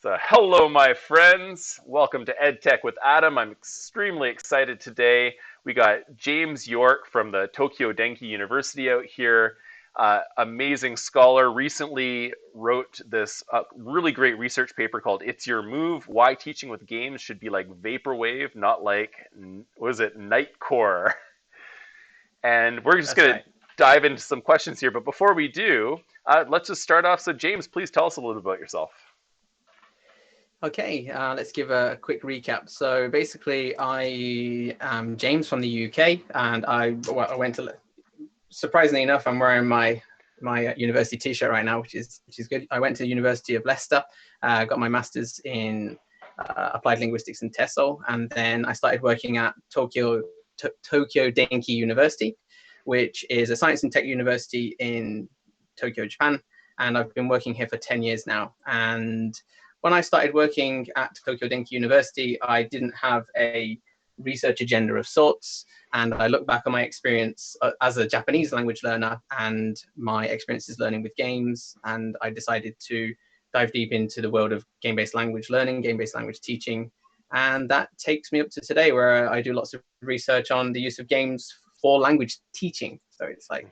So, hello, my friends. Welcome to EdTech with Adam. I'm extremely excited today. We got James York from the Tokyo Denki University out here. Amazing scholar. Recently wrote this really great research paper called "It's Your Move: Why Teaching with Games Should Be Like Vaporwave, Not Like Nightcore." And we're just going to dive into some questions here. But before we do, let's just start off. So, James, please tell us a little bit about yourself. Okay, let's give a quick recap. So basically, I am James from the UK, and I went to, surprisingly enough, I'm wearing my university T-shirt right now, which is good. I went to the University of Leicester, got my master's in applied linguistics in TESOL, and then I started working at Tokyo Denki University, which is a science and tech university in Tokyo, Japan, and I've been working here for 10 years now. And when I started working at Tokyo Denki University, I didn't have a research agenda of sorts. And I look back on my experience as a Japanese language learner and my experiences learning with games. And I decided to dive deep into the world of game-based language learning, game-based language teaching. And that takes me up to today, where I do lots of research on the use of games for language teaching. So it's like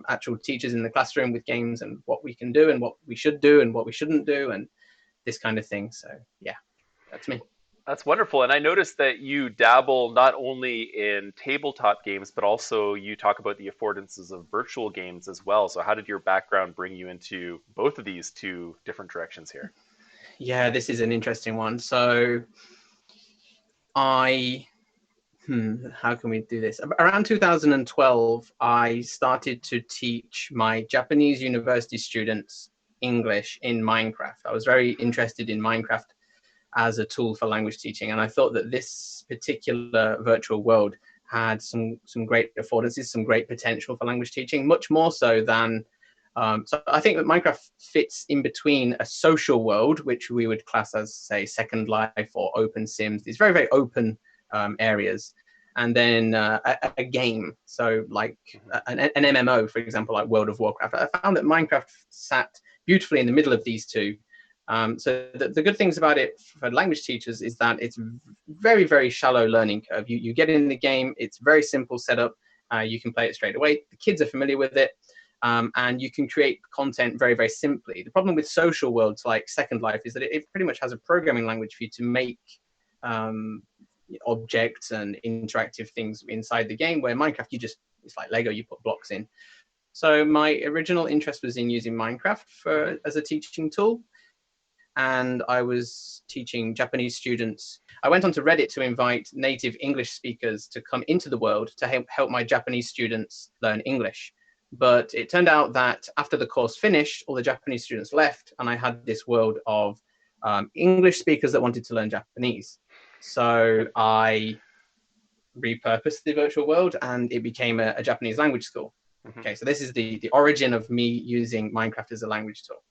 actual teachers in the classroom with games and what we can do and what we should do and what we shouldn't do and this kind of thing. So yeah, that's me. That's wonderful. And I noticed that you dabble not only in tabletop games, but also you talk about the affordances of virtual games as well. So how did your background bring you into both of these two different directions here? Yeah, this is an interesting one. So how can we do this? Around 2012, I started to teach my Japanese university students English in Minecraft. I was very interested in Minecraft as a tool for language teaching, and I thought that this particular virtual world had some great affordances, some great potential for language teaching, much more so than so I think that Minecraft fits in between a social world, which we would class as, say, Second Life or Open Sims, these very, very open areas, and then a game, so like an MMO, for example, like World of Warcraft. I found that Minecraft sat beautifully in the middle of these two. So the good things about it for language teachers is that it's very, very shallow learning curve. You get in the game, it's very simple setup. You can play it straight away. The kids are familiar with it. And you can create content very, very simply. The problem with social worlds like Second Life is that it pretty much has a programming language for you to make objects and interactive things inside the game, where Minecraft, it's like Lego, you put blocks in. So my original interest was in using Minecraft as a teaching tool. And I was teaching Japanese students. I went onto Reddit to invite native English speakers to come into the world to help my Japanese students learn English. But it turned out that after the course finished, all the Japanese students left, and I had this world of English speakers that wanted to learn Japanese. So I repurposed the virtual world, and it became a Japanese language school. Okay, so this is the origin of me using Minecraft as a language tool.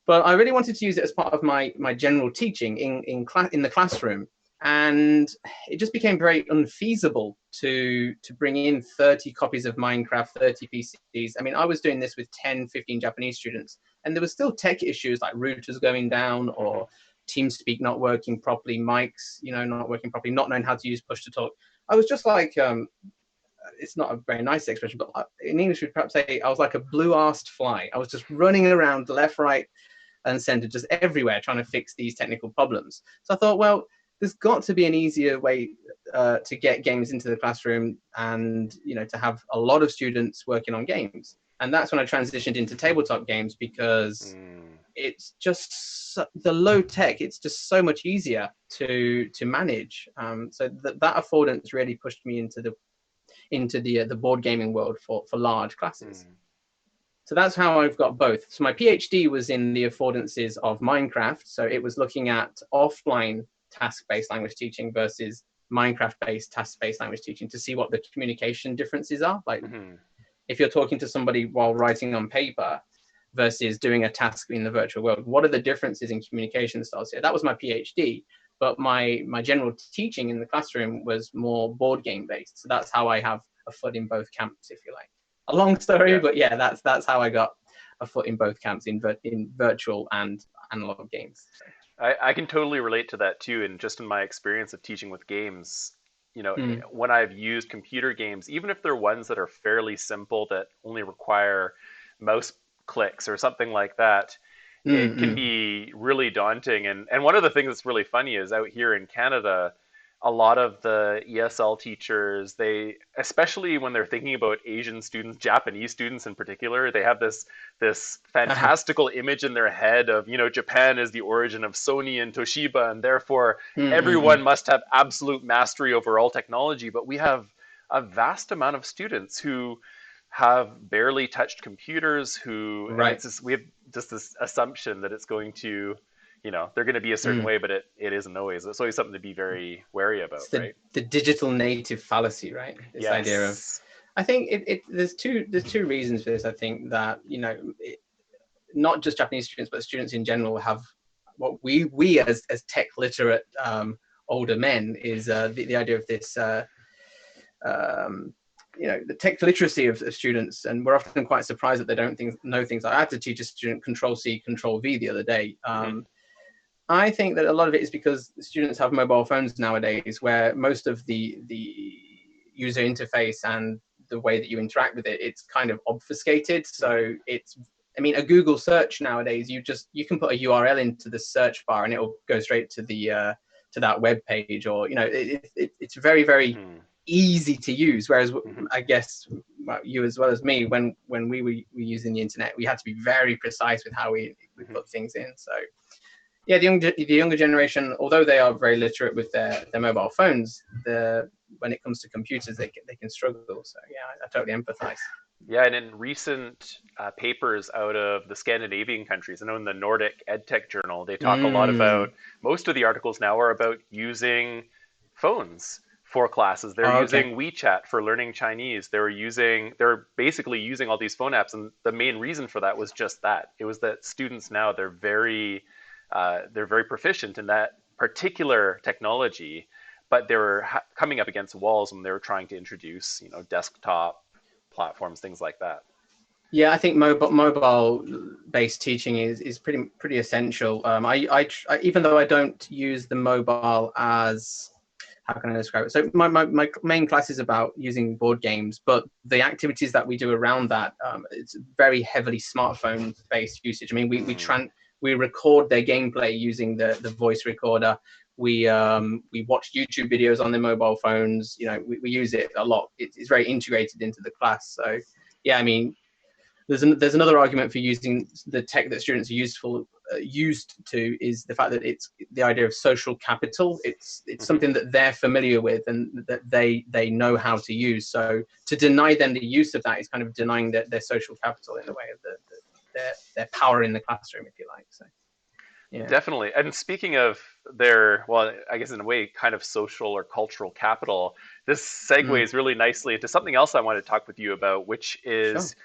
But I really wanted to use it as part of my general teaching in the classroom. And it just became very unfeasible to bring in 30 copies of Minecraft, 30 PCs. I mean, I was doing this with 10, 15 Japanese students, and there was still tech issues like routers going down or TeamSpeak not working properly, mics, not working properly, not knowing how to use push to talk. I was just like, it's not a very nice expression, but in English, we'd perhaps say I was like a blue-arsed fly. I was just running around left, right, and center, just everywhere, trying to fix these technical problems. So I thought, well, there's got to be an easier way to get games into the classroom and, to have a lot of students working on games. And that's when I transitioned into tabletop games, because it's just the low tech, it's just so much easier to manage. So that affordance really pushed me into the board gaming world for large classes. So that's how I've got both. So my PhD was in the affordances of Minecraft. So it was looking at offline task-based language teaching versus Minecraft-based task-based language teaching to see what the communication differences are. Like if you're talking to somebody while writing on paper versus doing a task in the virtual world, what are the differences in communication styles here? That was my PhD. But my general teaching in the classroom was more board game based. So that's how I have a foot in both camps, if you like. A long story, but yeah, that's how I got a foot in both camps, in virtual and analog games. So. I can totally relate to that too. And just in my experience of teaching with games, Mm. when I've used computer games, even if they're ones that are fairly simple that only require mouse clicks or something like that, it can Mm-mm. be really daunting. And one of the things that's really funny is out here in Canada, a lot of the ESL teachers, they, especially when they're thinking about Asian students, Japanese students in particular, they have this fantastical image in their head of, Japan is the origin of Sony and Toshiba, and therefore everyone Mm-mm. must have absolute mastery over all technology. But we have a vast amount of students who have barely touched computers, and Right. it's just, we have just this assumption that it's going to, they're going to be a certain Mm. way, but it isn't always. It's always something to be very wary about, It's right? the digital native fallacy, right? This idea of, Yes. I think there's two reasons for this. I think that not just Japanese students, but students in general have what we as tech literate older men is the idea of this the tech literacy of students, and we're often quite surprised that they don't know things. I had to teach a student Control C, Control V the other day. Mm-hmm. I think that a lot of it is because students have mobile phones nowadays, where most of the user interface and the way that you interact with it, it's kind of obfuscated. So a Google search nowadays, you can put a URL into the search bar and it'll go straight to the to that web page, or it's very, very Mm-hmm. easy to use. Whereas Mm-hmm. I guess you as well as me, when we were using the internet, we had to be very precise with how we put things in. So yeah, the younger generation, although they are very literate with their mobile phones, when it comes to computers, they can struggle. So yeah, I totally empathize. Yeah, and in recent papers out of the Scandinavian countries, I know in the Nordic EdTech Journal, they talk a lot about, Mm. most of the articles now are about using phones for classes. They're Oh, okay. using WeChat for learning Chinese. They're basically using all these phone apps, and the main reason for that was just that. It was that students now, they're very proficient in that particular technology, but they were coming up against walls when they were trying to introduce, desktop platforms, things like that. Yeah, I think mobile based teaching is pretty essential. I even though I don't use the mobile as, how can I describe it? So my main class is about using board games, but the activities that we do around that, it's very heavily smartphone based usage. I mean, we record their gameplay using the voice recorder. We watch YouTube videos on their mobile phones. We use it a lot. It's very integrated into the class. So yeah, I mean, there's another argument for using the tech that students are used to, is the fact that it's the idea of social capital. It's Mm-hmm. something that they're familiar with and that they know how to use. So to deny them the use of that is kind of denying their social capital in the way of their power in the classroom, if you like. So yeah. Definitely. And speaking of their, well, I guess in a way, kind of social or cultural capital, this Mm. segues really nicely into something else I wanted to talk with you about, which Sure. is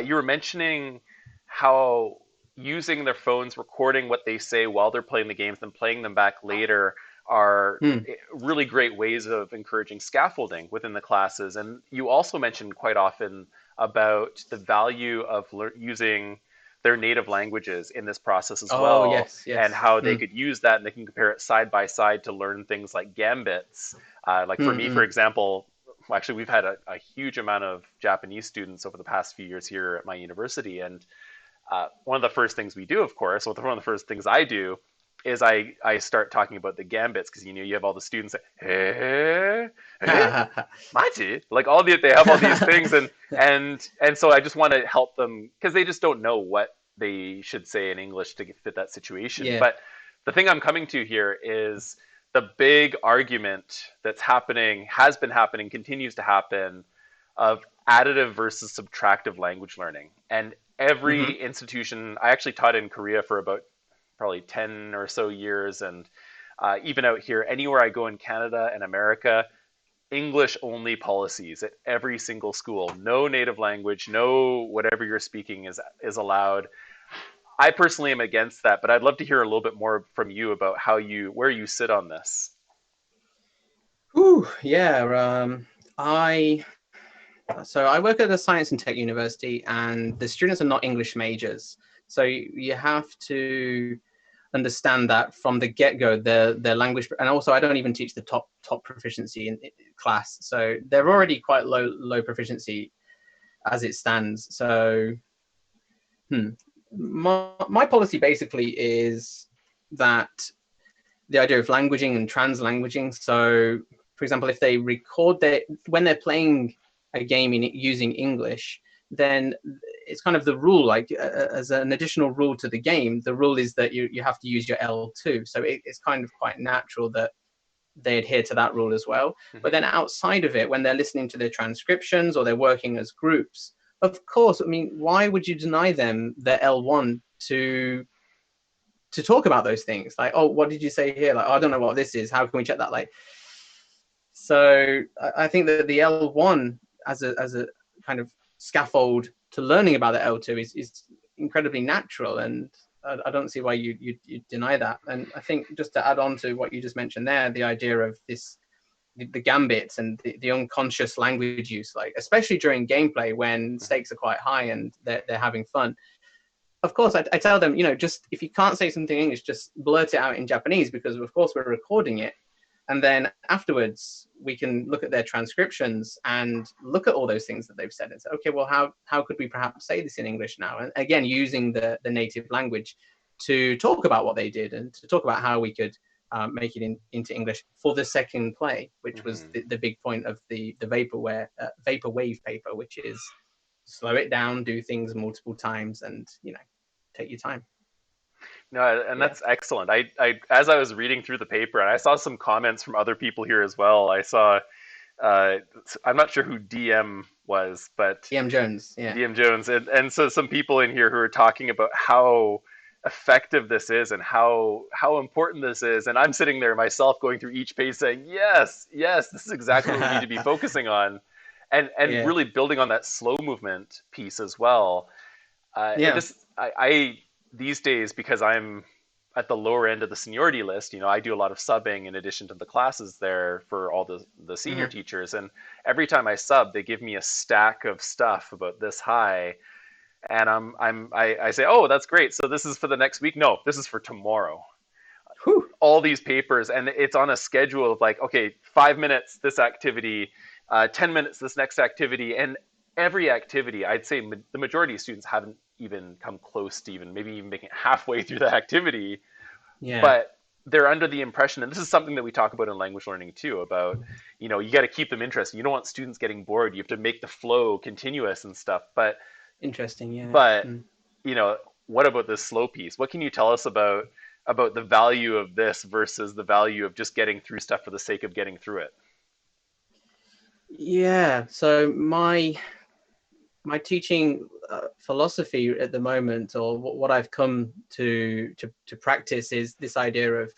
you were mentioning how using their phones, recording what they say while they're playing the games, then playing them back later are Mm. really great ways of encouraging scaffolding within the classes. And you also mentioned quite often about the value of using their native languages in this process as Oh well, yes, and yes. how they Mm. could use that and they can compare it side by side to learn things like gambits. Like for me, for Mm-mm. example, actually, we've had a huge amount of Japanese students over the past few years here at my university. And one of the first things we do, of course, one of the first things I do is I start talking about the gambits, because you have all the students say, hey, hey, Machi, like they have all these things, and so I just want to help them because they just don't know what they should say in English to fit that situation. Yeah. But the thing I'm coming to here is the big argument that's happening, has been happening, continues to happen, of additive versus subtractive language learning. And every Mm-hmm. institution, I actually taught in Korea for about probably 10 or so years, and even out here, anywhere I go in Canada and America, English only policies at every single school. No native language, no whatever you're speaking is allowed. I personally am against that, but I'd love to hear a little bit more from you about where you sit on this. Ooh, yeah. I work at a science and tech university, and the students are not English majors. So you have to understand that from the get-go, their language, and also I don't even teach the top proficiency in class, so they're already quite low proficiency as it stands. So my policy basically is that the idea of languaging and translanguaging. So for example, if they record when they're playing a game using English, then it's kind of the rule, like as an additional rule to the game, the rule is that you have to use your L2. So it's kind of quite natural that they adhere to that rule as well. But then outside of it, when they're listening to their transcriptions or they're working as groups, of course, I mean, why would you deny them their L1 to talk about those things? Like, oh, what did you say here? Like, oh, I don't know what this is. How can we check that? Like, so I think that the L1 as a kind of scaffold to learning about the L2 is incredibly natural, and I don't see why you deny that. And I think just to add on to what you just mentioned there, the idea of the gambits and the unconscious language use, like especially during gameplay when stakes are quite high and they're having fun. Of course, I tell them, just if you can't say something in English, just blurt it out in Japanese, because of course we're recording it. And then afterwards, we can look at their transcriptions and look at all those things that they've said and say, okay, well, how could we perhaps say this in English now? And again, using the native language to talk about what they did and to talk about how we could make it into English for the second play, which was the big point of the ۋaپorWaVe paper, which is slow it down, do things multiple times, and take your time. No, and that's excellent. I as I was reading through the paper, and I saw some comments from other people here as well. I saw, I'm not sure who DM was, but DM Jones, yeah. DM Jones, and so some people in here who are talking about how effective this is and how important this is, and I'm sitting there myself going through each page saying, yes, this is exactly what we need to be focusing on, and really building on that slow movement piece as well. I these days, because I'm at the lower end of the seniority list, I do a lot of subbing in addition to the classes there for all the senior teachers. And every time I sub, they give me a stack of stuff about this high. And I say, oh, that's great. So this is for the next week. No, this is for tomorrow. Whew. All these papers, and it's on a schedule of like, okay, 5 minutes, this activity, 10 minutes, this next activity. And every activity, I'd say the majority of students haven't even come close to maybe even making it halfway through the activity. Yeah. But they're under the impression, and this is something that we talk about in language learning too, about, you got to keep them interested. You don't want students getting bored. You have to make the flow continuous and stuff. But interesting, yeah. But, what about this slow piece? What can you tell us about the value of this versus the value of just getting through stuff for the sake of getting through it? Yeah, so my teaching philosophy at the moment, or what I've come to practice, is this idea of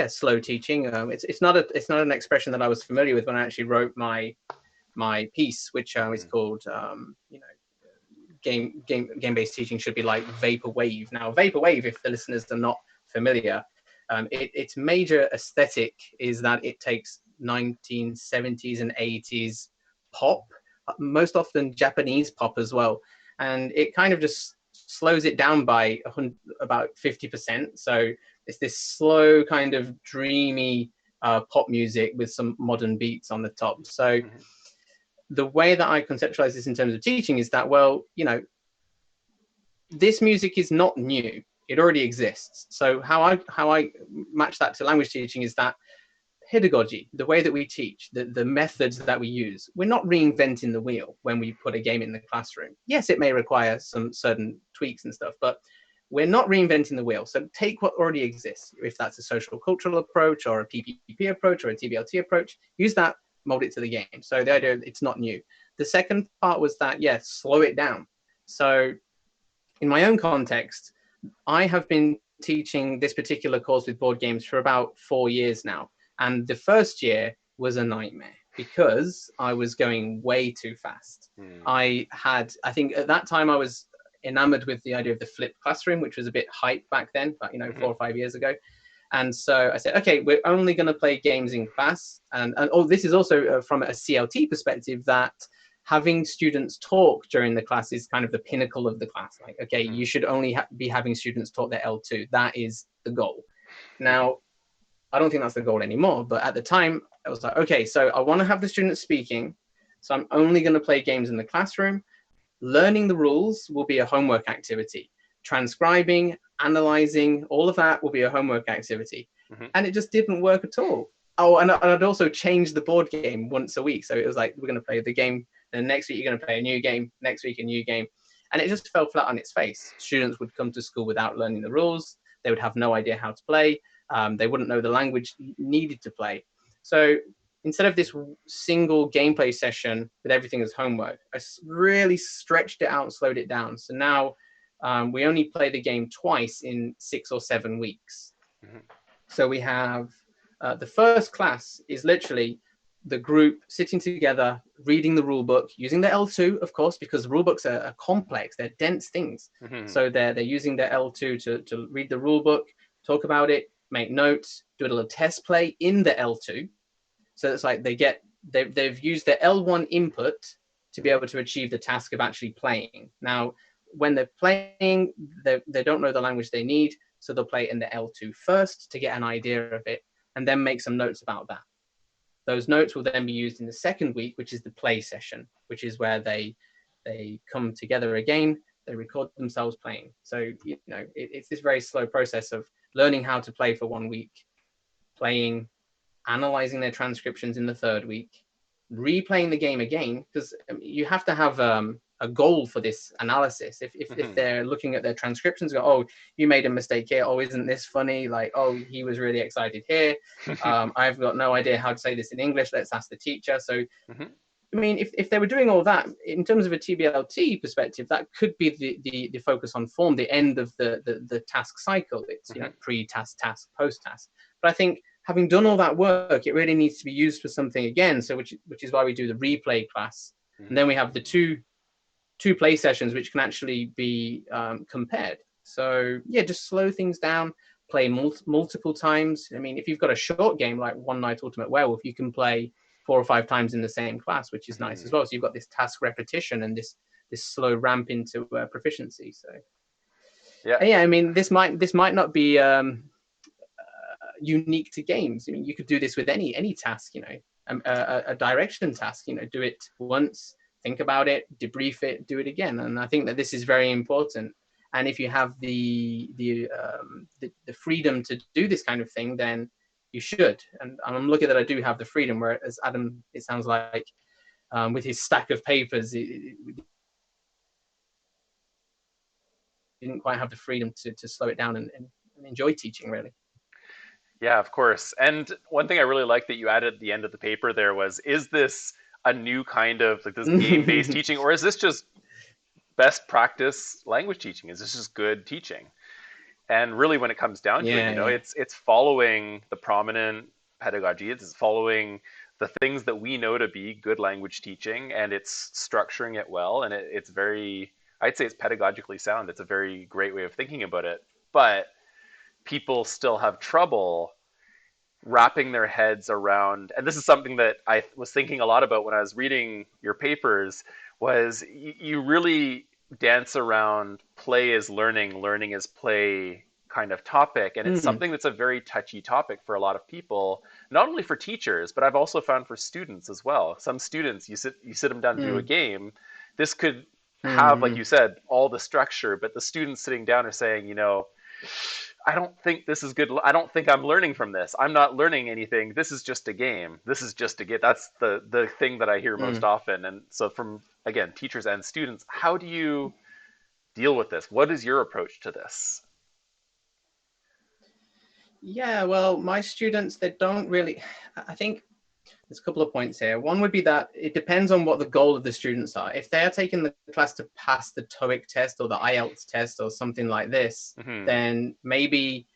slow teaching. It's not an expression that I was familiar with when I actually wrote my piece, which is called game-based teaching should be like ۋaپorWaVe. Now, ۋaپorWaVe, if the listeners are not familiar, its major aesthetic is that it takes 1970s and 80s pop, most often Japanese pop as well, and it kind of just slows it down by about 50%. So it's this slow kind of dreamy pop music with some modern beats on the top. So the way that I conceptualize this in terms of teaching is that, well, this music is not new. It already exists. So how I match that to language teaching is that pedagogy, the way that we teach, the methods that we use, we're not reinventing the wheel when we put a game in the classroom. Yes, it may require some certain tweaks and stuff, but we're not reinventing the wheel. So take what already exists. If that's a social cultural approach or a PPP approach or a TBLT approach, use that, mold it to the game. So the idea, it's not new. The second part was that, slow it down. So in my own context, I have been teaching this particular course with board games for about 4 years now. And the first year was a nightmare because I was going way too fast. I think at that time I was enamored with the idea of the flipped classroom, which was a bit hype back then, but 4 or 5 years ago. And so I said, okay, we're only going to play games in class. And this is also from a CLT perspective, that having students talk during the class is kind of the pinnacle of the class. Like, okay, Mhm. you should only be having students talk their L2. That is the goal. Now, I don't think that's the goal anymore, but at the time, I was like, okay, so I want to have the students speaking, so I'm only going to play games in the classroom. Learning the rules will be a homework activity. Transcribing, analyzing, all of that will be a homework activity. Mhm. And it just didn't work at all. Oh, and I'd also change the board game once a week. So it was like, we're going to play the game, and next week you're going to play a new game, next week a new game. And it just fell flat on its face. Students would come to school without learning the rules. They would have no idea how to play. They wouldn't know the language needed to play. So instead of this single gameplay session with everything as homework, I really stretched it out and slowed it down. So now we only play the game twice in 6 or 7 weeks. Mhm. So we have the first class is literally the group sitting together, reading the rule book, using the L2, of course, because rule books are complex, they're dense things. Mhm. So they're using their L2 to read the rule book, talk about it, make notes, do a little test play in the L2. So it's like they've used their L1 input to be able to achieve the task of actually playing. Now, when they're playing, they don't know the language they need, so they'll play in the L2 first to get an idea of it, and then make some notes about that. Those notes will then be used in the second week, which is the play session, which is where they come together again, they record themselves playing. So, it's this very slow process of learning how to play for 1 week, playing, analyzing their transcriptions in the third week, replaying the game again, because you have to have a goal for this analysis. If they're looking at their transcriptions, go, oh, you made a mistake here. Oh, isn't this funny? Like, oh, he was really excited here. I've got no idea how to say this in English. Let's ask the teacher. So, Mhm. I mean, if they were doing all that in terms of a TBLT perspective, that could be the focus on form, the end of the task cycle. It's Mhm. pre-task, task, post-task. But I think having done all that work, it really needs to be used for something again. So which is why we do the replay class, and Mhm. then we have the two play sessions which can actually be compared. So yeah, just slow things down, play multiple times. I mean, if you've got a short game like One Night Ultimate Werewolf, you can play 4 or 5 times in the same class, which is nice as Mhm. well. So you've got this task repetition and this slow ramp into proficiency. So Yeah. yeah, I mean, this might not be unique to games. I mean, you could do this with any task. A direction task. Do it once, think about it, debrief it, do it again. And I think that this is very important. And if you have the freedom to do this kind of thing, then you should. And I'm lucky that I do have the freedom. Whereas Adam, it sounds like with his stack of papers, it didn't quite have the freedom to slow it down and enjoy teaching, really. Yeah, of course. And one thing I really like that you added at the end of the paper there was, is this a new kind of like this game-based teaching, or is this just best practice language teaching? Is this just good teaching? And really, when it comes down to it, Yeah, yeah. it's following the prominent pedagogy. It's following the things that we know to be good language teaching, and it's structuring it well. And it's very, I'd say, it's pedagogically sound. It's a very great way of thinking about it. But people still have trouble wrapping their heads around, and this is something that I was thinking a lot about when I was reading your papers, was you really dance around play is learning, learning is play kind of topic, and it's Mm, something that's a very touchy topic for a lot of people, not only for teachers, but I've also found for students as well. Some students, you sit them down to do a mm, game. This could have, like mm, you said, all the structure, but the students sitting down are saying, I don't think this is good. I don't think I'm learning from this. I'm not learning anything. This is just a game. This is just a game. That's the thing that I hear most mm. often. And so from, again, teachers and students, how do you deal with this? What is your approach to this? Yeah, well, my students, they don't really, I think there's a couple of points here. One would be that it depends on what the goal of the students are. If they're taking the class to pass the TOEIC test or the IELTS test or something like this, Hmm. then maybe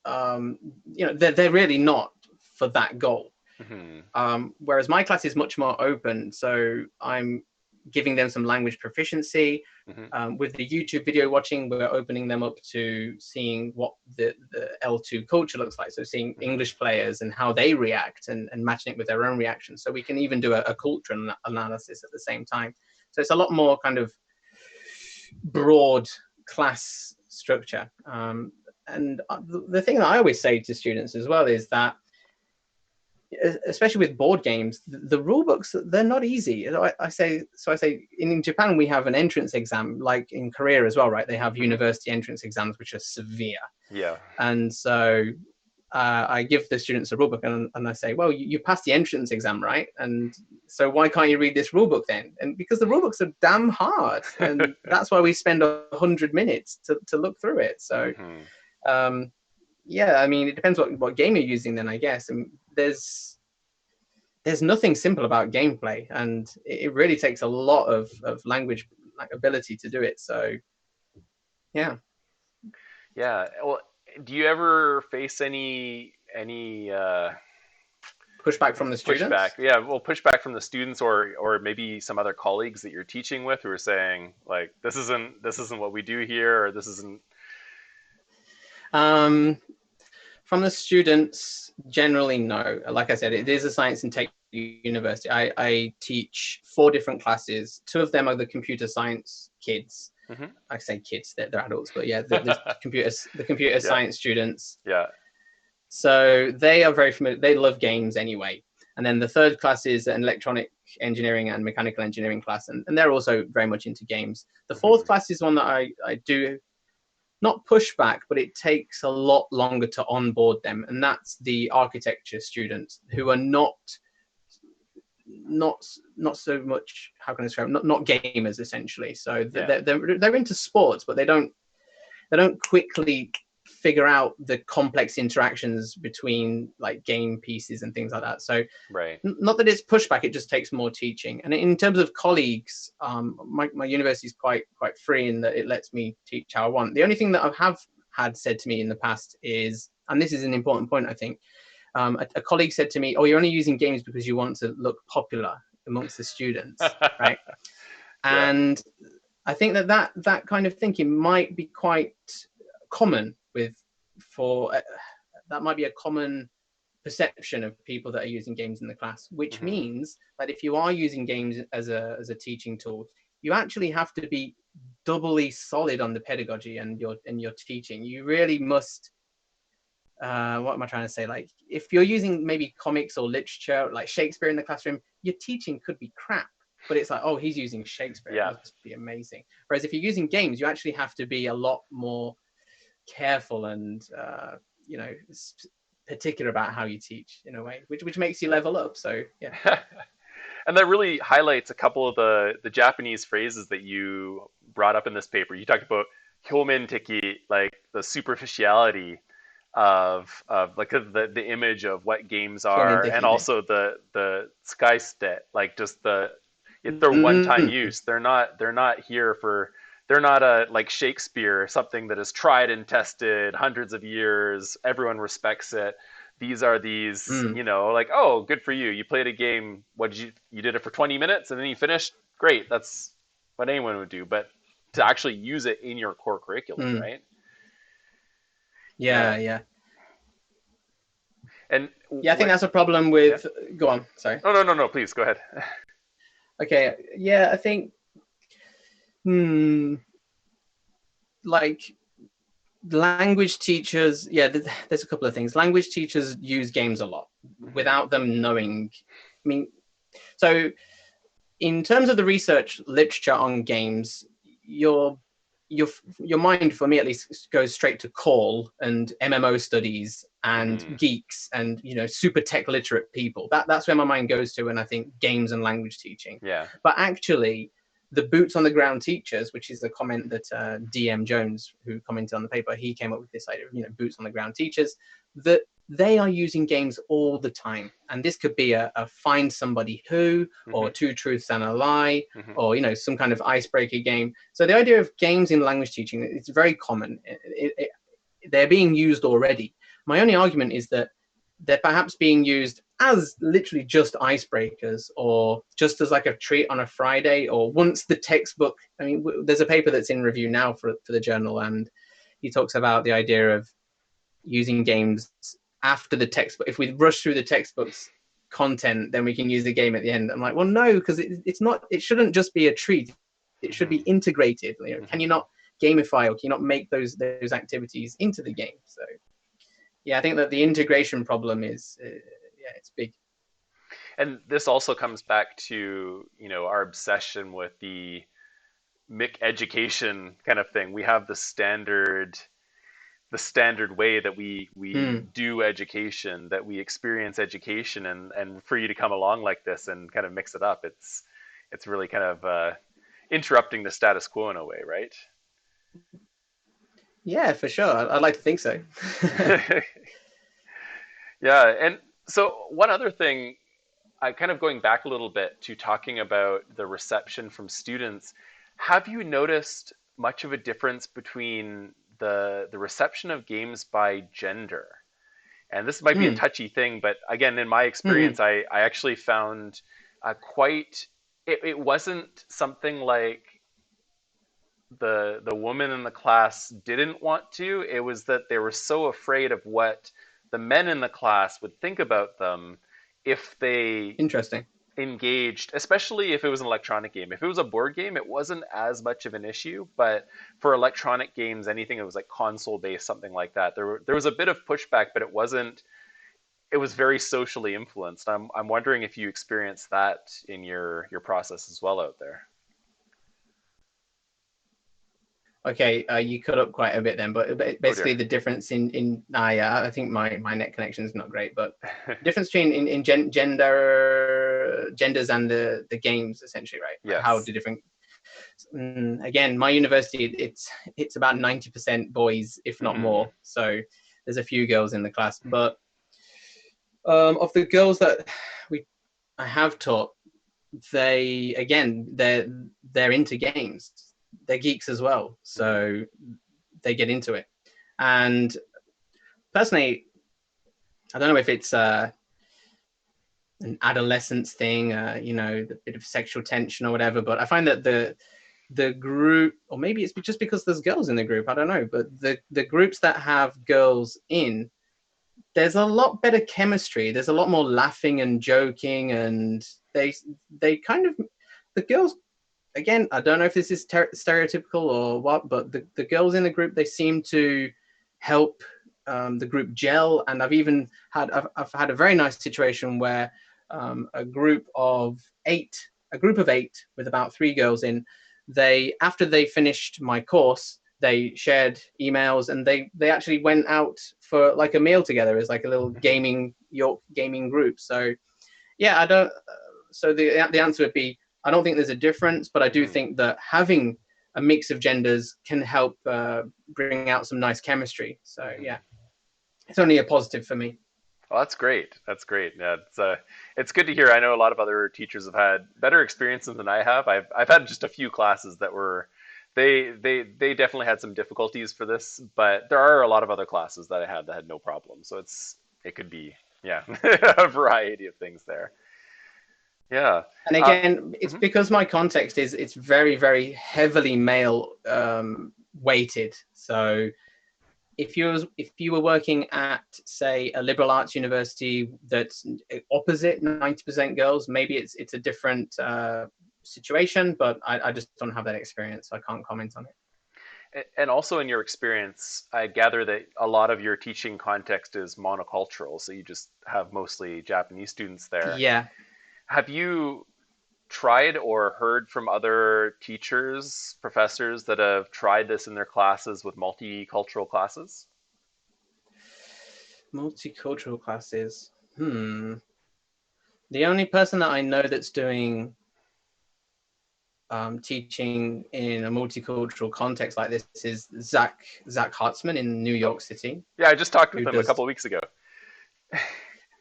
they're really not for that goal. Hmm. Whereas my class is much more open, so I'm giving them some language proficiency. With the YouTube video watching, we're opening them up to seeing what the L2 culture looks like. So seeing English players and how they react, and matching it with their own reactions. So we can even do a culture analysis at the same time. So it's a lot more kind of broad class structure. And the thing that I always say to students as well is that, especially with board games, the rule books, they're not easy. I say in Japan we have an entrance exam, like in Korea as well, right? They have university entrance exams which are severe. Yeah. And so I give the students a rule book, and I say, well, you passed the entrance exam, right? And so why can't you read this rule book then? And because the rule books are damn hard, and that's why we spend 100 minutes to look through it. So yeah, I mean, it depends what game you're using then, I guess. And there's nothing simple about gameplay, and it really takes a lot of language ability to do it. So yeah. Well, do you ever face any pushback from the students? Pushback from the students, or maybe some other colleagues that you're teaching with who are saying, like, this isn't what we do here, or this isn't. From the students, generally, no. Like I said, it is a science and tech university. I teach 4 different classes. 2 of them are the computer science kids. I say kids, they're adults, but yeah, the computer science students. Yeah. So they are very familiar. They love games anyway. And then the 3rd class is an electronic engineering and mechanical engineering class, and they're also very much into games. The 4th class is one that I do not push back, but it takes a lot longer to onboard them, and that's the architecture students who are not so much, how can I describe, not gamers essentially. So they're into sports, but they don't quickly figure out the complex interactions between like game pieces and things like that. So not that it's pushback, it just takes more teaching. And in terms of colleagues, my university is quite free in that it lets me teach how I want. The only thing that I have had said to me in the past is, and this is an important point, I think, a colleague said to me, "Oh, you're only using games because you want to look popular amongst the students," right? And I think that kind of thinking might be quite common that might be a common perception of people that are using games in the class, which means that if you are using games as a teaching tool, you actually have to be doubly solid on the pedagogy and your teaching. You really must. What am I trying to say? Like, if you're using maybe comics or literature, like Shakespeare in the classroom, your teaching could be crap, but it's like, oh, he's using Shakespeare. It must be amazing. Whereas if you're using games, you actually have to be a lot more careful and particular about how you teach in a way, which makes you level up. So yeah. And that really highlights a couple of the Japanese phrases that you brought up in this paper. You talked about hyomenteki, like the superficiality of like the image of what games are, and also the tsukaiste, like just their one-time use. They're not here for. They're not like Shakespeare, something that is tried and tested hundreds of years. Everyone respects it. These are like, oh, good for you. You played a game. You did it for 20 minutes and then you finished. Great. That's what anyone would do. But to actually use it in your core curriculum, right? Yeah. And I think that's a problem with. Go on. Sorry. Oh, no. Please go ahead. Okay. Yeah, I think. Like language teachers, there's a couple of things. Language teachers use games a lot without them knowing. I mean, so in terms of the research literature on games, your mind, for me at least, goes straight to Call and MMO studies and geeks and super tech literate people. That's where my mind goes to when I think games and language teaching. But actually, the boots on the ground teachers, which is the comment that DM Jones, who commented on the paper, he came up with this idea of boots on the ground teachers, that they are using games all the time. And this could be a find somebody who, or 2 truths and a lie, or some kind of icebreaker game. So the idea of games in language teaching, it's very common. They're being used already. My only argument is that they're perhaps being used as literally just icebreakers, or just as like a treat on a Friday, or once the textbook. I mean, there's a paper that's in review now for the journal, and he talks about the idea of using games after the textbook. If we rush through the textbook's content, then we can use the game at the end. I'm like, well, no, because it's not. It shouldn't just be a treat. It should be integrated. You know, can you not gamify, or can you not make those activities into the game? So, yeah, I think that the integration problem is, yeah, it's big. And this also comes back to, you know, our obsession with the MIC education kind of thing. We have the standard way that we do education, that we experience education, and for you to come along like this and kind of mix it up, it's really kind of interrupting the status quo in a way, right? Yeah, for sure. I'd like to think so. Yeah, and so one other thing, I kind of going back a little bit to talking about the reception from students. Have you noticed much of a difference between the reception of games by gender? And this might be a touchy thing, but again, in my experience, I actually found quite it wasn't something like the woman in the class didn't want to. It was that they were so afraid of what the men in the class would think about them if they Interesting. engaged, especially if it was an electronic game. If it was a board game, it wasn't as much of an issue. But for electronic games, anything that was like console based, something like that, there was a bit of pushback, but it wasn't. It was very socially influenced. I'm wondering if you experienced that in your process as well out there. Okay, you cut up quite a bit then, but basically the difference I think my net connection is not great, but difference between in genders and the games, essentially, right? Yes. How the different. Again, my university, it's about 90% boys, if not more. So there's a few girls in the class, but of the girls that I have taught, they're into games. They're geeks as well, so they get into it. And personally, I don't know if it's an adolescence thing, you know, the bit of sexual tension or whatever, but I find that the group, or maybe it's just because there's girls in the group, I don't know, but the groups that have girls in, there's a lot better chemistry. There's a lot more laughing and joking, and they kind of, the girls, again, I don't know if this is stereotypical or what, but the girls in the group, they seem to help the group gel. And I've had a very nice situation where a group of eight with about 3 girls in, after they finished my course, they shared emails, and they actually went out for like a meal together as like a little gaming group. So yeah, so the answer would be, I don't think there's a difference, but I do think that having a mix of genders can help bring out some nice chemistry. So yeah, it's only a positive for me. Well, that's great. That's great. Yeah, it's good to hear. I know a lot of other teachers have had better experiences than I have. I've had just a few classes that were, they definitely had some difficulties for this, but there are a lot of other classes that I had that had no problem. So it could be, yeah, a variety of things there. Yeah. And again, it's because my context is, it's very, very heavily male weighted. So if you were working at, say, a liberal arts university that's opposite 90% girls, maybe it's a different situation, but I just don't have that experience, so I can't comment on it. And also in your experience, I gather that a lot of your teaching context is monocultural, so you just have mostly Japanese students there. Yeah. Have you tried or heard from other teachers, professors that have tried this in their classes with multicultural classes? Multicultural classes. The only person that I know that's doing teaching in a multicultural context like this is Zach Hartzman in New York City. Yeah, I just talked with him a couple of weeks ago.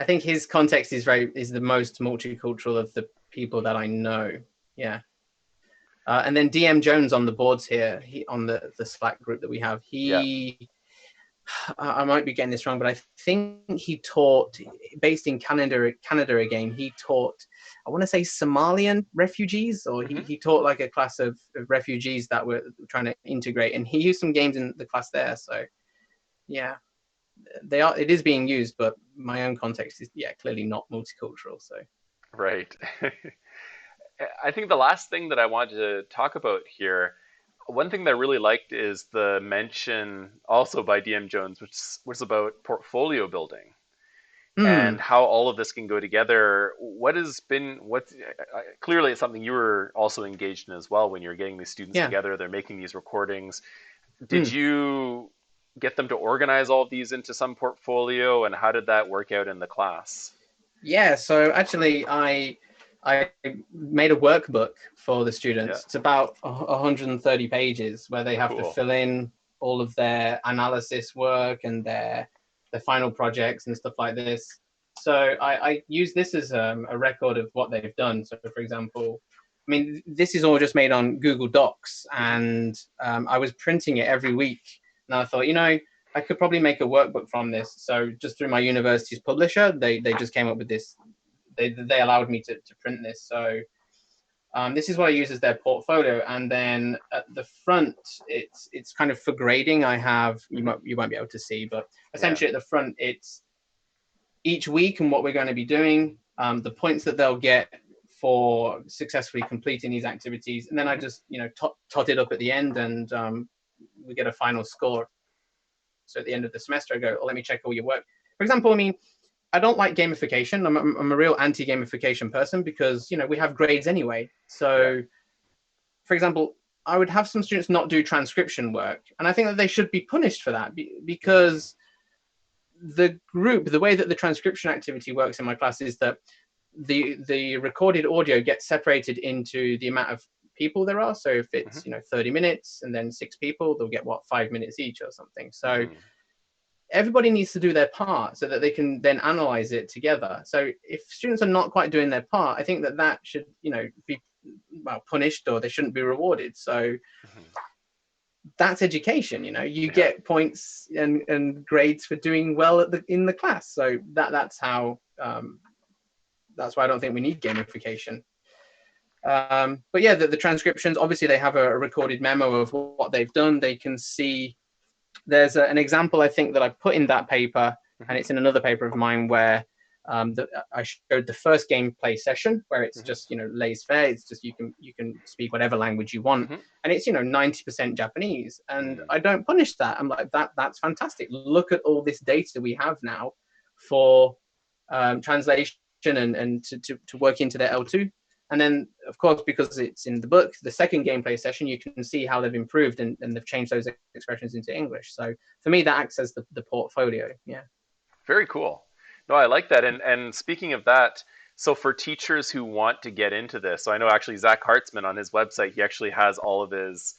I think his context is the most multicultural of the people that I know. Yeah. And then DM Jones on the boards here, on the Slack group that we have, he I might be getting this wrong, but I think he taught, based in Canada again, he taught, I want to say Somalian refugees, or he taught like a class of refugees that were trying to integrate, and he used some games in the class there. So yeah, it is being used, but my own context is, yeah, clearly not multicultural. So Right. I think the last thing that I wanted to talk about here, one thing that I really liked is the mention also by DM Jones, which was about portfolio building and how all of this can go together. What's clearly it's something you were also engaged in as well when you're getting these students yeah. together, they're making these recordings. Did you get them to organize all of these into some portfolio, and how did that work out in the class? Yeah, so actually I made a workbook for the Yeah, students. It's about 130 pages where they have to cool. fill in all of their analysis work and their final projects and stuff like this. So I use this as a record of what they've done. So for example, I mean, this is all just made on Google Docs, and I was printing it every week. And I thought, I could probably make a workbook from this. So just through my university's publisher, they just came up with this. They allowed me to print this. So this is what I use as their portfolio. And then at the front, it's kind of for grading. I have, you won't be able to see, but essentially at the front, it's each week and what we're going to be doing, the points that they'll get for successfully completing these activities. And then I just, tot it up at the end, and we get a final score. So at the end of the semester, I go, oh, let me check all your work. For example, I mean, I don't like gamification. I'm a real anti-gamification person because, we have grades anyway. So, for example, I would have some students not do transcription work. And I think that they should be punished for that because the way that the transcription activity works in my class is that the recorded audio gets separated into the amount of people there are. So if it's 30 minutes and then 6 people, they'll get 5 minutes each or something. So everybody needs to do their part so that they can then analyze it together. So if students are not quite doing their part, I think that should be punished, or they shouldn't be rewarded. So that's education. You get points and grades for doing well in the class. So that's how that's why I don't think we need gamification. But yeah, the transcriptions, obviously they have a recorded memo of what they've done. They can see, there's an example I think that I put in that paper, and it's in another paper of mine where I showed the first gameplay session where it's just laissez-faire. It's just you can speak whatever language you want, and it's 90% Japanese, and I don't punish that. I'm like, that's fantastic. Look at all this data we have now for translation and to work into their L2. And then, of course, because it's in the book, the second gameplay session, you can see how they've improved and they've changed those expressions into English. So for me, that acts as the portfolio. Yeah. Very cool. No, I like that. And speaking of that, so for teachers who want to get into this, so I know actually Zach Hartzman on his website, he actually has all of his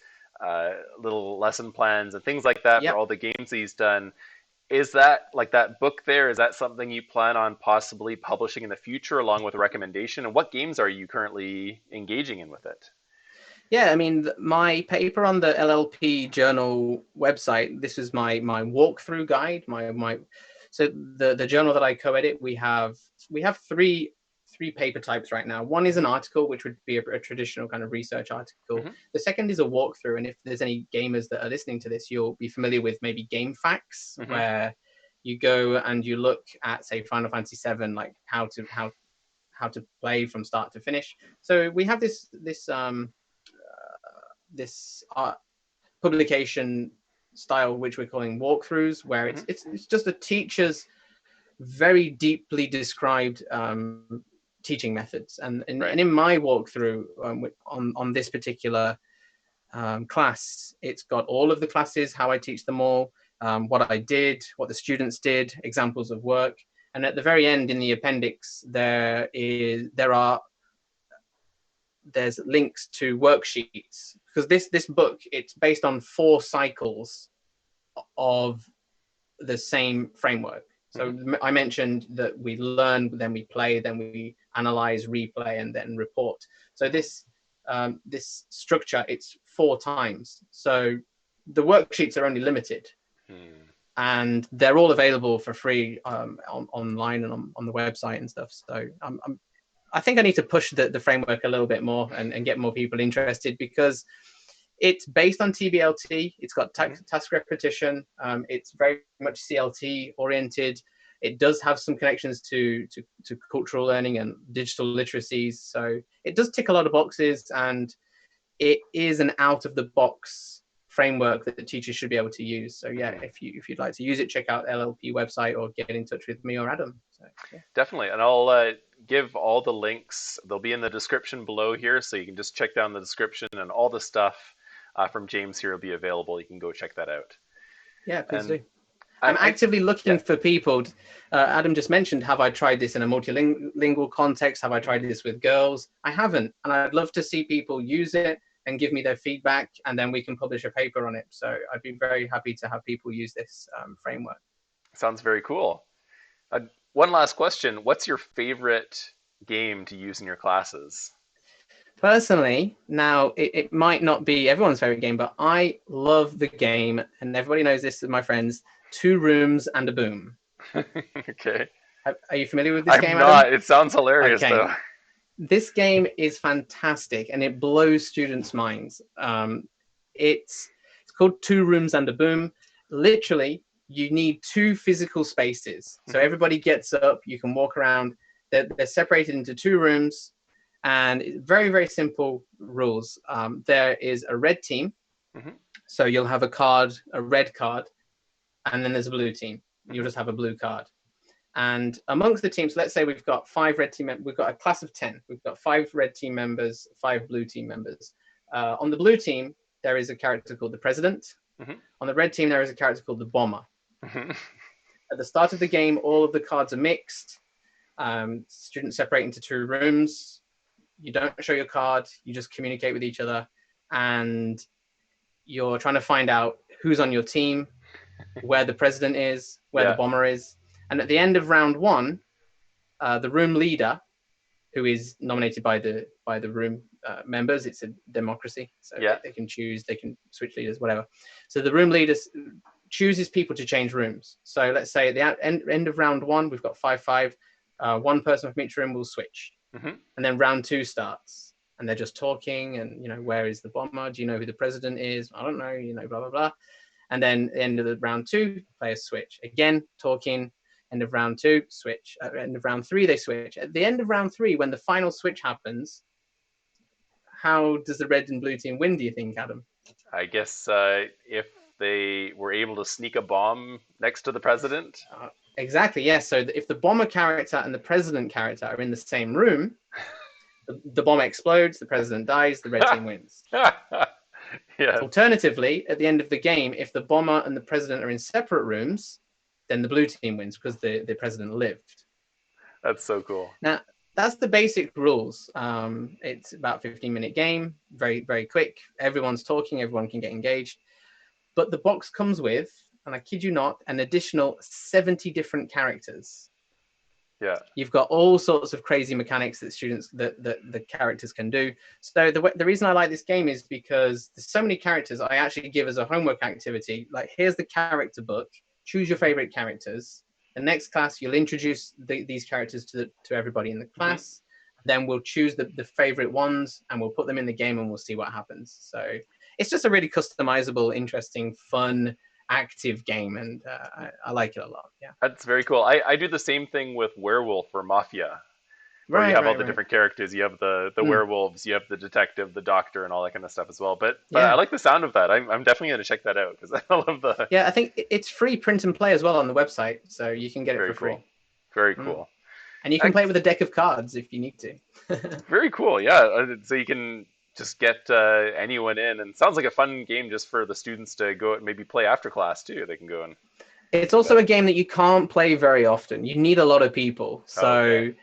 little lesson plans and things like that for all the games that he's done. Is that, like that book there, is that something you plan on possibly publishing in the future along with a recommendation? And what games are you currently engaging in with it? Yeah, I mean, my paper on the LLP journal website, this is my walkthrough guide. So the journal that I co-edit, we have three paper types right now. One is an article, which would be a traditional kind of research article. The second is a walkthrough, and if there's any gamers that are listening to this, you'll be familiar with maybe game facts, where you go and you look at, say, Final Fantasy VII, like how to play from start to finish. So we have this publication style, which we're calling walkthroughs, where it's just a teacher's very deeply described teaching methods. And in my walkthrough on this particular class, it's got all of the classes, how I teach them all, what I did, what the students did, examples of work. And at the very end in the appendix, there's links to worksheets, because this book, it's based on 4 cycles of the same framework. So I mentioned that we learn, then we play, then we analyze, replay, and then report. So this structure, it's 4 times. So the worksheets are only limited. and they're all available for free online and on the website and stuff. So I think I need to push the framework a little bit more and get more people interested, because it's based on TBLT. It's got task repetition. It's very much CLT oriented. It does have some connections to cultural learning and digital literacies. So it does tick a lot of boxes, and it is an out of the box framework that the teachers should be able to use. So yeah, if you'd like to use it, check out LLP website or get in touch with me or Adam. So, yeah. Definitely. And I'll give all the links. They'll be in the description below here, so you can just check down the description, and all the stuff from James here will be available. You can go check that out. Yeah, please do. I'm actively looking for people. Adam just mentioned, have I tried this in a multilingual context? Have I tried this with girls? I haven't. And I'd love to see people use it and give me their feedback, and then we can publish a paper on it. So I'd be very happy to have people use this framework. Sounds very cool. One last question. What's your favorite game to use in your classes? Personally, now it might not be everyone's favorite game, but I love the game, and everybody knows this, my friends, Two Rooms and a Boom. Okay. Are you familiar with this game, I'm not. Adam? It sounds hilarious, though. This game is fantastic, and it blows students' minds. It's called Two Rooms and a Boom. Literally, you need two physical spaces. So everybody gets up, you can walk around. They're separated into two rooms, and very, very simple rules. There is a red team. So you'll have a red card, and then there's a blue team. You'll just have a blue card. And amongst the teams, let's say we've got 5 red team members. We've got a class of 10. We've got 5 red team members, 5 blue team members. On the blue team, there is a character called the president. On the red team, there is a character called the bomber. At the start of the game, all of the cards are mixed. Students separate into 2 rooms. You don't show your card. You just communicate with each other. And you're trying to find out who's on your team, where the president is, where the bomber is. And at the end of round 1, the room leader, who is nominated by the room members, it's a democracy, so they can choose, they can switch leaders, whatever. So the room leader chooses people to change rooms. So let's say at the end of round 1, we've got 5-5. One person from each room will switch, and then round 2 starts, and they're just talking, and where is the bomber? Do you know who the president is? I don't know. Blah blah blah. And then at the end of the round 2, players switch again, talking. End of round 2, switch. At the end of round 3, they switch. At the end of round 3, when the final switch happens, how does the red and blue team win, do you think, Adam? I guess if they were able to sneak a bomb next to the president. Exactly, yes. So if the bomber character and the president character are in the same room, the bomb explodes, the president dies, the red team wins. Alternatively, at the end of the game, if the bomber and the president are in separate rooms, then the blue team wins because the president lived. That's so cool. Now, that's the basic rules. It's about a 15-minute game, very, very quick. Everyone's talking, everyone can get engaged. But the box comes with, and I kid you not, an additional 70 different characters. Yeah. You've got all sorts of crazy mechanics that the characters can do. So the reason I like this game is because there's so many characters. I actually give as a homework activity, like, here's the character book. Choose your favorite characters. The next class, you'll introduce these characters to everybody in the class. Then we'll choose the favorite ones, and we'll put them in the game, and we'll see what happens. So it's just a really customizable, interesting, fun, active game, and I like it a lot. Yeah, that's very cool. I do the same thing with Werewolf or Mafia. Where you have all the different characters. You have the werewolves, you have the detective, the doctor, and all that kind of stuff as well. But I like the sound of that. I'm definitely going to check that out because I love the... Yeah, I think it's free print and play as well on the website, so you can get it for free. Very cool. And you can play with a deck of cards if you need to. Very cool, yeah. So you can just get anyone in, and it sounds like a fun game just for the students to go and maybe play after class too. They can go and... It's also a game that you can't play very often. You need a lot of people, so...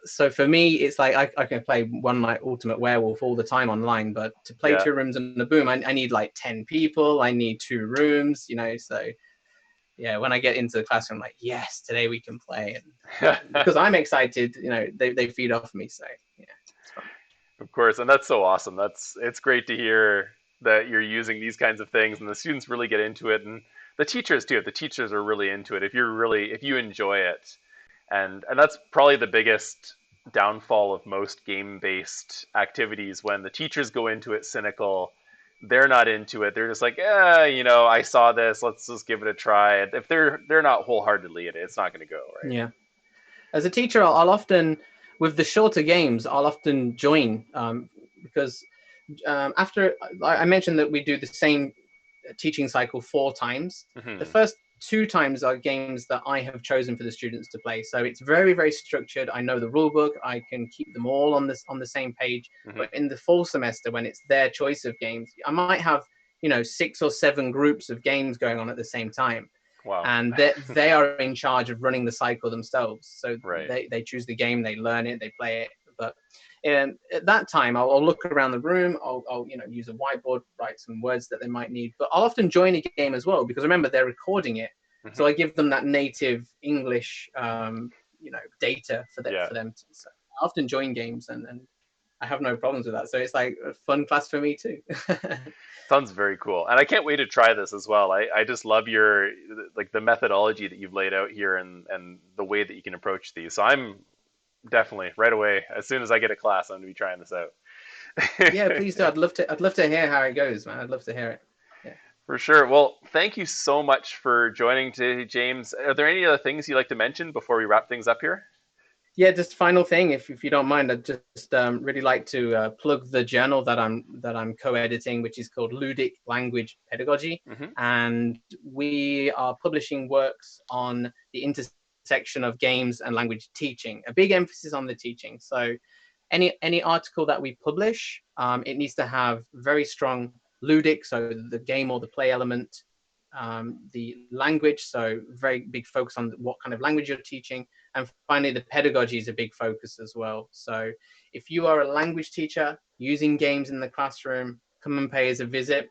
So for me, it's like I can play one like Ultimate Werewolf all the time online, but to play Two Rooms and a Boom, I need like 10 people. I need 2 rooms, So yeah, when I get into the classroom, I'm like, yes, today we can play, and because I'm excited, they feed off me. So yeah, it's fun. Of course, and that's so awesome. It's great to hear that you're using these kinds of things, and the students really get into it. And The teachers too. The teachers are really into it. If you enjoy it, and that's probably the biggest downfall of most game-based activities when the teachers go into it cynical. They're not into it. They're just like, I saw this. Let's just give it a try. If they're not wholeheartedly in it, it's not going to go right. Yeah. As a teacher, I'll often, with the shorter games, I'll often join because after I mentioned that we do the same teaching cycle 4 times. The Mm-hmm. first 2 times are games that I have chosen for the students to play. So it's very, very structured. I know the rule book. I can keep them all on the same page. Mm-hmm. But in the fall semester, when it's their choice of games, I might have 6 or 7 groups of games going on at the same time. Wow. And they are in charge of running the cycle themselves. So Right. they choose the game, they learn it, they play it. But at that time, I'll look around the room. I'll use a whiteboard, write some words that they might need. But I'll often join a game as well because remember they're recording it, Mm-hmm. so I give them that native English, data for them. Yeah. So I often join games, and I have no problems with that. So it's like a fun class for me too. Sounds very cool. And I can't wait to try this as well. I just love your the methodology that you've laid out here and the way that you can approach these. So I'm definitely right away, as soon as I get a class, I'm gonna be trying this out. Yeah, please do. I'd love to hear how it goes, man. I'd love to hear it. Yeah. For sure. Well, thank you so much for joining today, James. Are there any other things you'd like to mention before we wrap things up here? Yeah, just final thing, if you don't mind, I'd just really like to plug the journal that I'm co-editing, which is called Ludic Language Pedagogy, Mm-hmm. and we are publishing works on the intersection of games and language teaching. A big emphasis on the teaching. So, any article that we publish, it needs to have very strong ludic, so the game or the play element, the language, so very big focus on what kind of language you're teaching, and finally the pedagogy is a big focus as well. So if you are a language teacher using games in the classroom, come and pay us a visit.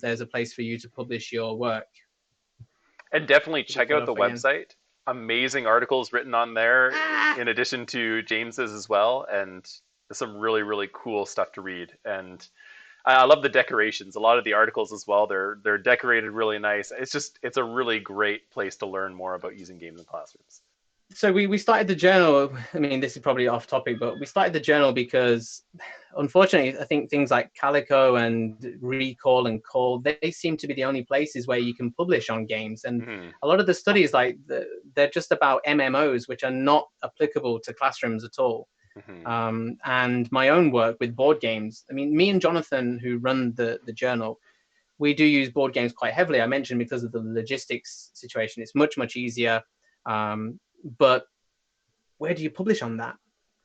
There's a place for you to publish your work. And definitely Big check that out the off again. website. Amazing articles written on there, in addition to James's as well, and some really, really cool stuff to read. And I love the decorations. A lot of the articles as well, they're decorated really nice. It's a really great place to learn more about using games in classrooms. So we started the journal. I mean, this is probably off topic, but we started the journal because, unfortunately, I think things like Calico and Recall and Call, they seem to be the only places where you can publish on games. And Mm-hmm. a lot of the studies, they're just about MMOs, which are not applicable to classrooms at all. Mm-hmm. And my own work with board games. I mean, me and Jonathan, who run the journal, we do use board games quite heavily. I mentioned because of the logistics situation, it's much, much easier. But where do you publish on that?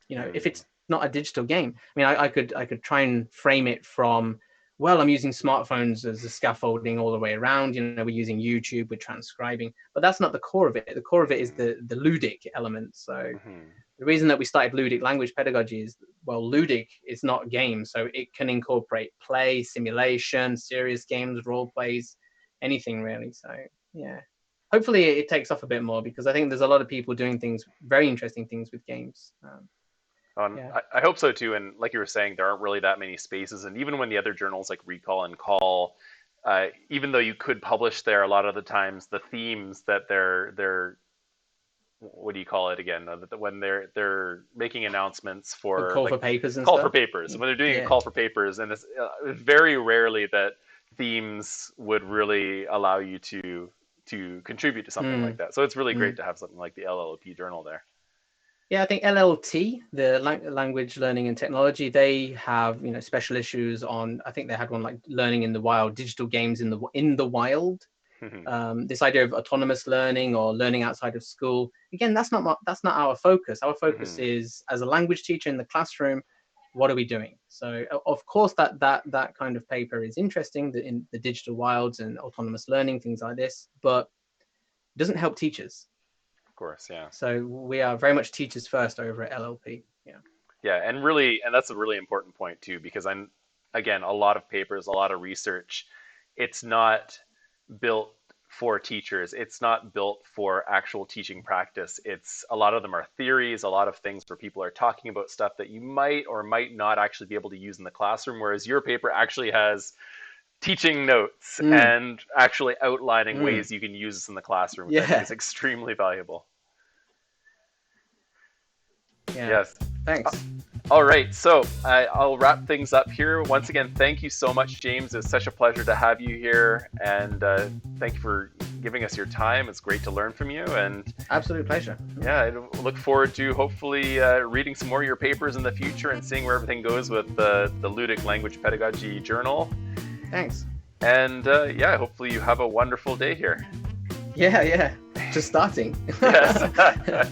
If it's not a digital game, I mean, I could try and frame it from, well, I'm using smartphones as a scaffolding all the way around. We're using YouTube, we're transcribing, but that's not the core of it. The core of it is the ludic element. So Mm-hmm. the reason that we started Ludic Language Pedagogy is, well, ludic is not a game, so it can incorporate play, simulation, serious games, role plays, anything really. So yeah, hopefully it takes off a bit more because I think there's a lot of people doing things, very interesting things with games. Yeah. I hope so too. And like you were saying, there aren't really that many spaces. And even when the other journals like Recall and Call, even though you could publish there, a lot of the times the themes that they're what do you call it again? When they're making announcements for Call like for papers and call for stuff. papers. When they're doing a Yeah. call for papers, and it's very rarely that themes would really allow you to contribute to something like that. So it's really great to have something like the LLP journal there. Yeah, I think LLT, the Language Learning and Technology, they have special issues on. I think they had one like learning in the wild, digital games in the wild. This idea of autonomous learning or learning outside of school. Again, that's not our focus. Our focus is, as a language teacher in the classroom, what are we doing? So of course that kind of paper is interesting, in the digital wilds and autonomous learning, things like this, but it doesn't help teachers. Of course, yeah. So we are very much teachers first over at LLP. Yeah. Yeah, and that's a really important point too, because again, a lot of papers, a lot of research, it's not built for teachers. It's not built for actual teaching practice. It's a lot of them are theories, a lot of things where people are talking about stuff that you might or might not actually be able to use in the classroom, whereas your paper actually has teaching notes and actually outlining ways you can use this in the classroom, which I think is extremely valuable. Yeah. Yes. Thanks. All right, so I'll wrap things up here. Once again, thank you so much, James. It's such a pleasure to have you here, and thank you for giving us your time. It's great to learn from you, and absolute pleasure. Yeah, I look forward to hopefully reading some more of your papers in the future and seeing where everything goes with the Ludic Language Pedagogy Journal. Thanks. And yeah, hopefully you have a wonderful day here. Yeah, just starting. Yes.